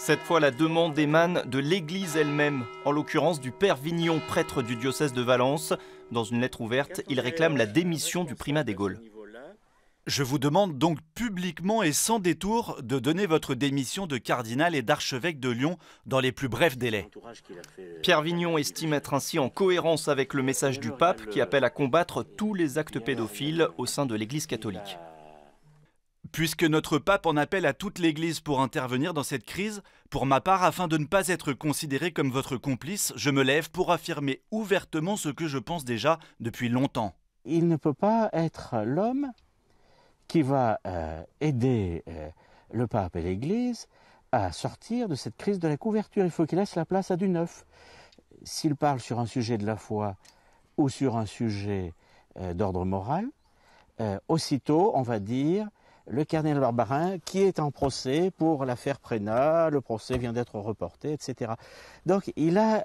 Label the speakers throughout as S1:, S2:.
S1: Cette fois, la demande émane de l'Église elle-même, en l'occurrence du père Vignon, prêtre du diocèse de Valence. Dans une lettre ouverte, il réclame la démission du primat des Gaules.
S2: Je vous demande donc publiquement et sans détour de donner votre démission de cardinal et d'archevêque de Lyon dans les plus brefs délais.
S1: Pierre Vignon estime être ainsi en cohérence avec le message du pape qui appelle à combattre tous les actes pédophiles au sein de l'Église catholique.
S2: Puisque notre pape en appelle à toute l'Église pour intervenir dans cette crise, pour ma part, afin de ne pas être considéré comme votre complice, je me lève pour affirmer ouvertement ce que je pense déjà depuis longtemps.
S3: Il ne peut pas être l'homme qui va aider le pape et l'Église à sortir de cette crise de la couverture. Il faut qu'il laisse la place à du neuf. S'il parle sur un sujet de la foi ou sur un sujet d'ordre moral, aussitôt on va dire le cardinal Barbarin qui est en procès pour l'affaire Prénat, le procès vient d'être reporté, etc. Donc il a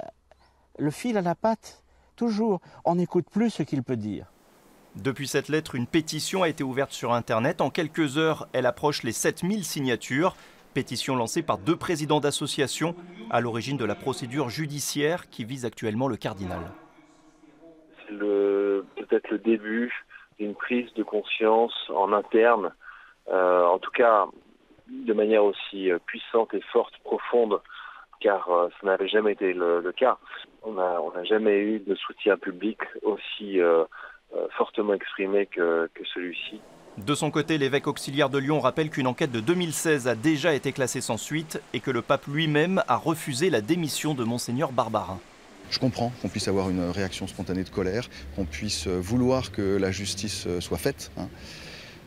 S3: le fil à la patte, toujours. On n'écoute plus ce qu'il peut dire.
S1: Depuis cette lettre, une pétition a été ouverte sur Internet. En quelques heures, elle approche les 7000 signatures. Pétition lancée par 2 présidents d'associations à l'origine de la procédure judiciaire qui vise actuellement le cardinal.
S4: C'est peut-être le début d'une prise de conscience en interne, en tout cas de manière aussi puissante et forte, profonde, car ça n'avait jamais été le cas. On n'a jamais eu de soutien public aussi fortement exprimé que celui-ci.
S1: De son côté, l'évêque auxiliaire de Lyon rappelle qu'une enquête de 2016 a déjà été classée sans suite et que le pape lui-même a refusé la démission de Monseigneur Barbarin.
S5: Je comprends qu'on puisse avoir une réaction spontanée de colère, qu'on puisse vouloir que la justice soit faite.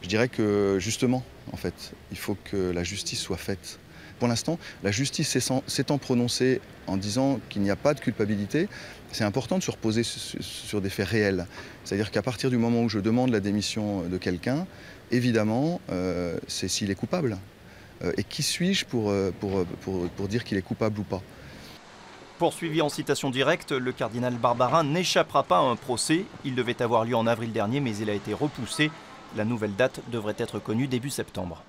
S5: Je dirais que justement, en fait, il faut que la justice soit faite. Pour l'instant, la justice s'étant prononcée en disant qu'il n'y a pas de culpabilité, c'est important de se reposer sur des faits réels. C'est-à-dire qu'à partir du moment où je demande la démission de quelqu'un, évidemment, c'est s'il est coupable. Et qui suis-je pour dire qu'il est coupable ou pas?
S1: Poursuivi en citation directe, le cardinal Barbarin n'échappera pas à un procès. Il devait avoir lieu en avril dernier, mais il a été repoussé. La nouvelle date devrait être connue début septembre.